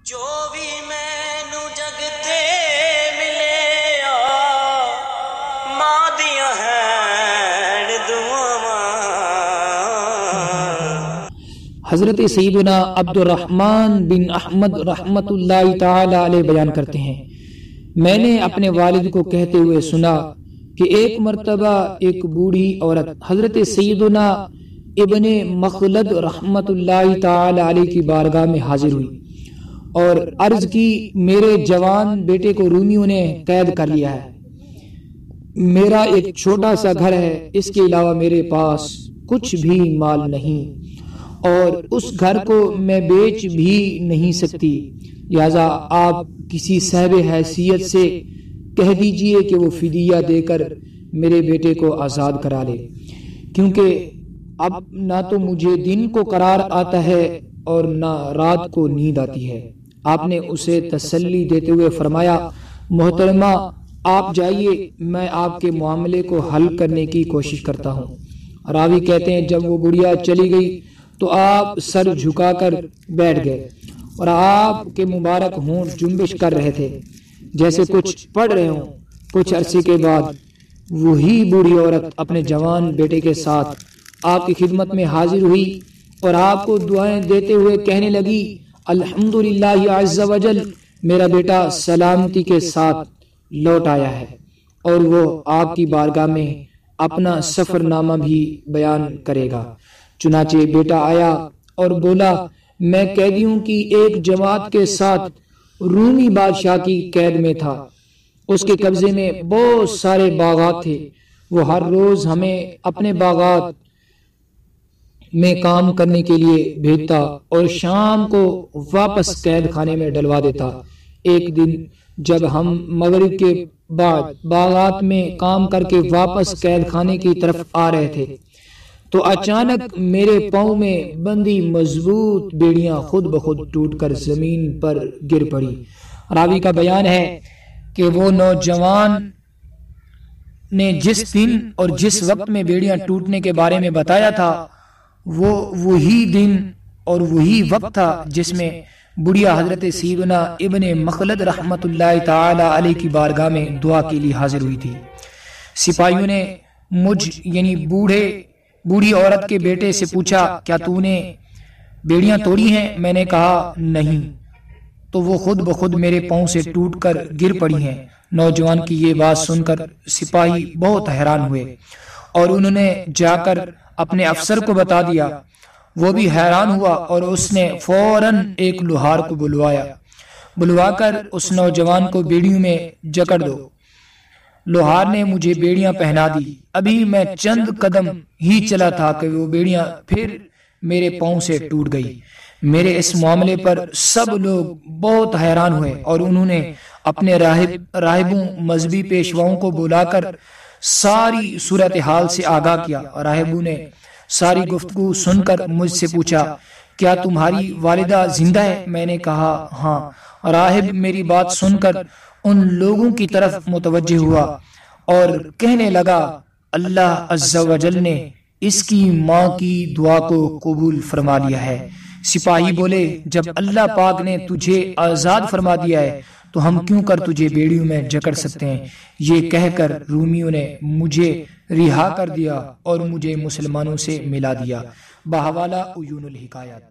جو بھی مینو جگتے ملے ماں دیاں ہیں دعاواں۔ حضرت سیدنا عبد الرحمن بن احمد رحمت اللہ تعالی علیہ بیان کرتے ہیں، میں نے اپنے والد کو کہتے ہوئے سنا کہ ایک مرتبہ ایک بوڑھی عورت حضرت سیدنا ابن مخلد رحمت اللہ تعالی علیہ کی بارگاہ میں حاضر ہوئی اور عرض کی، میرے جوان بیٹے کو رومیوں نے قید کر لیا ہے، میرا ایک چھوٹا سا گھر ہے، اس کے علاوہ میرے پاس کچھ بھی مال نہیں اور اس گھر کو میں بیچ بھی نہیں سکتی، لہذا آپ کسی صاحب حیثیت سے کہہ دیجئے کہ وہ فدیہ دے کر میرے بیٹے کو آزاد کرا لے، کیونکہ اب نہ تو مجھے دن کو قرار آتا ہے اور نہ رات کو نیند آتی ہے۔ آپ نے اسے تسلی دیتے ہوئے فرمایا، محترمہ آپ جائیے، میں آپ کے معاملے کو حل کرنے کی کوشش کرتا ہوں۔ راوی کہتے ہیں جب وہ بڑھیا چلی گئی تو آپ سر جھکا کر بیٹھ گئے اور آپ کے مبارک ہونٹ جنبش کر رہے تھے جیسے کچھ پڑھ رہے ہوں۔ کچھ عرصے کے بعد وہی بوڑھی عورت اپنے جوان بیٹے کے ساتھ آپ کی خدمت میں حاضر ہوئی اور آپ کو دعائیں دیتے ہوئے کہنے لگی، الحمدللہ عز وجل، میرا بیٹا سلامتی کے ساتھ لوٹ آیا ہے، اور وہ آپ کی بارگاہ میں اپنا سفر نامہ بھی بیان کرے گا۔ چنانچہ بیٹا آیا اور بولا، میں قیدیوں کی ایک جماعت کے ساتھ رومی بادشاہ کی قید میں تھا، اس کے قبضے میں بہت سارے باغات تھے، وہ ہر روز ہمیں اپنے باغات میں کام کرنے کے لیے بھیجتا اور شام کو واپس قید خانے میں ڈلوا دیتا۔ ایک دن جب ہم مغرب کے بعد باغات میں کام کر کے واپس قید خانے کی طرف آ رہے تھے تو اچانک میرے پاؤں میں بندھی مضبوط بیڑیاں خود بخود ٹوٹ کر زمین پر گر پڑی۔ راوی کا بیان ہے کہ وہ نوجوان نے جس دن اور جس وقت میں بیڑیاں ٹوٹنے کے بارے میں بتایا تھا وہ وہی دن اور وہی وقت تھا جس میں بڑھیا حضرت سیدنا ابن مخلد رحمت اللہ تعالی علیہ کی بارگاہ میں دعا کے لیے حاضر ہوئی تھی۔ سپاہیوں نے مجھ یعنی بوڑھی عورت کے بیٹے سے پوچھا، کیا تو نے بیڑیاں توڑی ہیں؟ میں نے کہا نہیں، تو وہ خود بخود میرے پاؤں سے ٹوٹ کر گر پڑی ہیں۔ نوجوان کی یہ بات سن کر سپاہی بہت حیران ہوئے اور انہوں نے جا کر اپنے افسر کو بتا دیا، وہ بھی حیران ہوا اور اس نے فوراً ایک لوہار کو بلوا کر اس نوجوان کو بیڑیوں میں جکڑ دو۔ لوہار نے مجھے بیڑیاں پہنا دی، ابھی میں چند قدم ہی چلا تھا کہ وہ بیڑیاں پھر میرے پاؤں سے ٹوٹ گئی۔ میرے اس معاملے پر سب لوگ بہت حیران ہوئے اور انہوں نے اپنے راہبوں مذہبی پیشواؤں کو بلا کر ساری صورتحال سے آگاہ کیا۔ راہبوں نے ساری گفتگو سن کر مجھ سے پوچھا، کیا تمہاری والدہ زندہ ہے؟ میں نے کہا ہاں۔ راہب میری بات سن کر ان لوگوں کی طرف متوجہ ہوا اور کہنے لگا، اللہ عز و جل نے اس کی ماں کی دعا کو قبول فرما لیا ہے۔ سپاہی بولے، جب اللہ پاک نے تجھے آزاد فرما دیا ہے تو ہم کیوں کر تجھے بیڑیوں میں جکڑ سکتے ہیں؟ یہ کہہ کر رومیوں نے مجھے رہا کر دیا اور مجھے مسلمانوں سے ملا دیا۔ بحوالہ عیون الحکایات۔